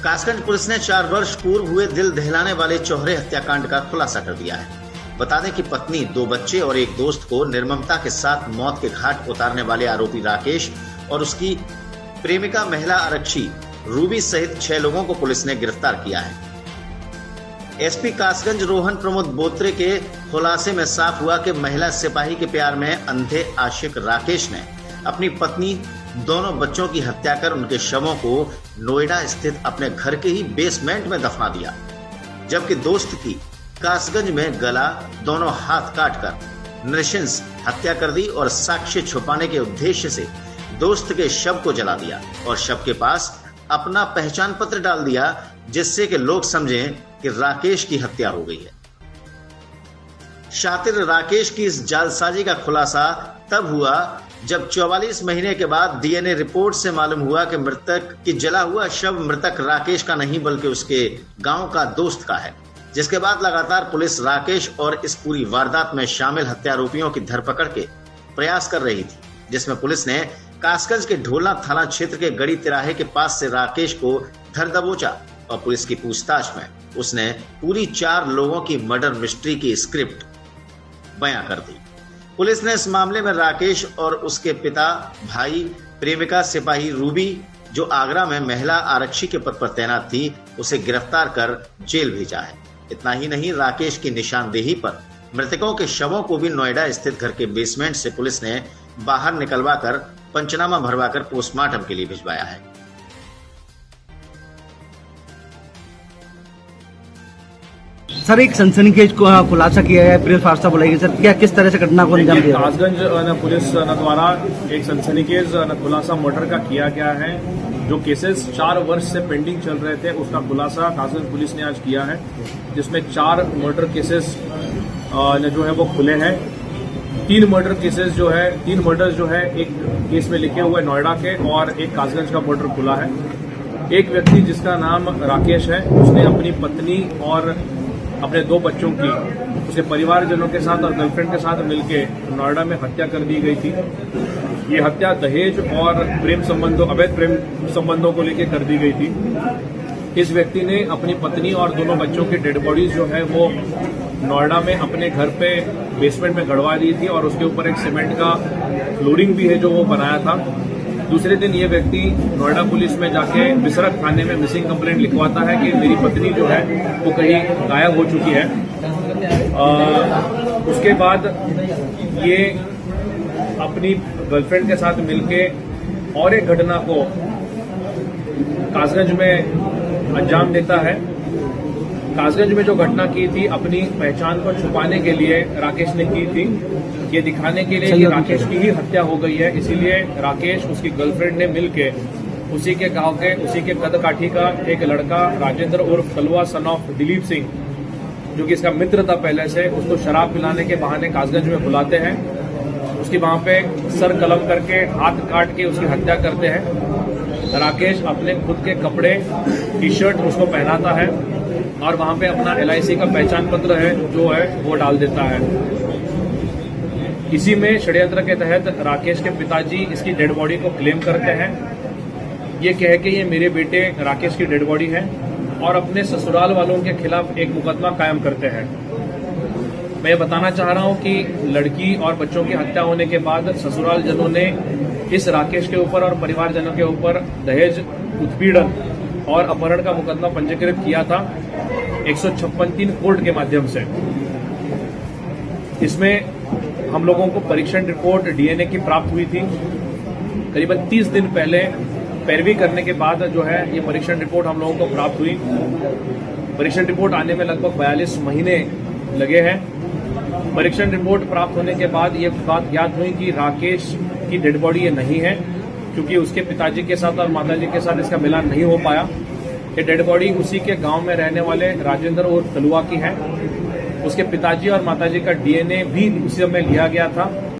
Kasganj police ने 4 वर्ष पूर्व हुए दिल दहलाने वाले चौहरे हत्याकांड का खुलासा कर दिया है। बता दें कि पत्नी, 2 बच्चे और एक दोस्त को निर्ममता के साथ मौत के घाट उतारने वाले आरोपी राकेश और उसकी प्रेमिका महिला आरक्षी रूबी सहित 6 लोगों को पुलिस ने गिरफ्तार किया है। एसपी कासगंज रोहन प्रमोद बोत्रे के खुलासे में साफ हुआ कि महिला सिपाही के प्यार में अंधे आशिक राकेश ने अपनी पत्नी, दोनों बच्चों की हत्या कर उनके शवों को नोएडा स्थित अपने घर के ही बेसमेंट में दफना दिया, जबकि दोस्त की कासगंज में गला, दोनों हाथ काटकर नृशंस हत्या कर दी और साक्ष्य छुपाने के उद्देश्य से दोस्त के शव को जला दिया और शव के पास अपना पहचान पत्र डाल दिया, जिससे कि लोग समझें कि राकेश की हत्या हो गई है। शातिर राकेश की इस जालसाजी का खुलासा तब हुआ जब 44 महीने के बाद डीएनए रिपोर्ट से मालूम हुआ कि मृतक की जला हुआ शव मृतक राकेश का नहीं बल्कि उसके गांव का दोस्त का है। जिसके बाद लगातार पुलिस राकेश और इस पूरी वारदात में शामिल हत्यारोपियों की धरपकड़ के प्रयास कर रही थी, जिसमें पुलिस ने कासगंज के ढोलना थाना क्षेत्र के गड़ी तिराहे के पास से राकेश को धर दबोचा और पुलिस की पूछताछ में उसने पूरी 4 लोगों की मर्डर मिस्ट्री की स्क्रिप्ट बयां कर दी। पुलिस ने इस मामले में राकेश और उसके पिता, भाई, प्रेमिका सिपाही रूबी, जो आगरा में महिला आरक्षी के पद पर तैनात थी, उसे गिरफ्तार कर जेल भेजा है। इतना ही नहीं, राकेश की निशानदेही पर मृतकों के शवों को भी नोएडा स्थित घर के बेसमेंट से पुलिस ने बाहर निकलवाकर पंचनामा भरवाकर पोस्टमार्टम के लिए भिजवाया है। सर, एक सनसनीखेज को खुलासा किया है, प्रेस वार्ता बुलाई सर, क्या किस तरह से घटना को अंजाम दिया? कासगंज पुलिस द्वारा एक सनसनीखेज खुलासा मर्डर का किया गया है। जो केसेस 4 वर्ष से पेंडिंग चल रहे थे, उसका खुलासा कासगंज पुलिस ने आज किया है, जिसमें 4 मर्डर केसेस जो है वो खुले हैं। 3 मर्डर्स जो है एक केस में लिखे हुए नोएडा के और एक कासगंज का मर्डर खुला है। एक व्यक्ति जिसका नाम राकेश है, उसने अपनी पत्नी और अपने 2 बच्चों की उसके परिवारजनों के साथ और गर्लफ्रेंड के साथ मिलकर नोएडा में हत्या कर दी गई थी। ये हत्या दहेज और अवैध प्रेम संबंधों को लेकर कर दी गई थी। इस व्यक्ति ने अपनी पत्नी और दोनों बच्चों की डेड बॉडीज जो है वो नोएडा में अपने घर पे बेसमेंट में गड़वा दी थी और उसके ऊपर एक सीमेंट का फ्लोरिंग भी है जो वो बनाया था। दूसरे दिन ये व्यक्ति नोएडा पुलिस में जाके बिसरख थाने में मिसिंग कंप्लेंट लिखवाता है कि मेरी पत्नी जो है वो कहीं गायब हो चुकी है। उसके बाद ये अपनी गर्लफ्रेंड के साथ मिलके और एक घटना को कासगंज में अंजाम देता है। कासगंज में जो घटना की थी, अपनी पहचान को छुपाने के लिए राकेश ने की थी, ये दिखाने के लिए कि राकेश की ही हत्या हो गई है। इसीलिए राकेश, उसकी गर्लफ्रेंड ने मिलके उसी के गांव के, उसी के कदकाठी का एक लड़का राजेंद्र उर्फ कलवा सन ऑफ दिलीप सिंह, जो कि इसका मित्र था पहले से, उसको शराब पिलाने के बहाने कासगंज में बुलाते हैं। उसकी वहां पे सर कलम करके हाथ काट के उसकी हत्या करते हैं। राकेश अपने खुद के कपड़े, टी-शर्ट उसको पहनाता है और वहां पे अपना LIC का पहचान पत्र है जो है वो डाल देता है। इसी में षड्यंत्र के तहत राकेश के पिताजी इसकी डेड बॉडी को क्लेम करते हैं, ये कह के ये मेरे बेटे राकेश की डेड बॉडी है, और अपने ससुराल वालों के खिलाफ एक मुकदमा कायम करते हैं। मैं ये बताना चाह रहा हूं कि लड़की और बच्चों की हत्या होने के बाद ससुराल जनों ने इस राकेश के ऊपर और परिवारजनों के ऊपर दहेज, उत्पीड़न और अपहरण का मुकदमा पंजीकृत किया था 156(3) कोर्ट के माध्यम से। इसमें हम लोगों को परीक्षण रिपोर्ट डीएनए की प्राप्त हुई थी। करीबन 30 दिन पहले पैरवी करने के बाद जो है ये परीक्षण रिपोर्ट हम लोगों को प्राप्त हुई। परीक्षण रिपोर्ट आने में लगभग 42 महीने लगे हैं। परीक्षण रिपोर्ट प्राप्त होने के बाद ये बात ज्ञात हुई कि राकेश की डेड बॉडी ये नहीं है, क्योंकि उसके पिताजी के साथ और माताजी के साथ इसका मिलान नहीं हो पाया। ये डेड बॉडी उसी के गांव में रहने वाले राजेंद्र और कलुआ की है। उसके पिताजी और माताजी का डीएनए भी उस समय लिया गया था।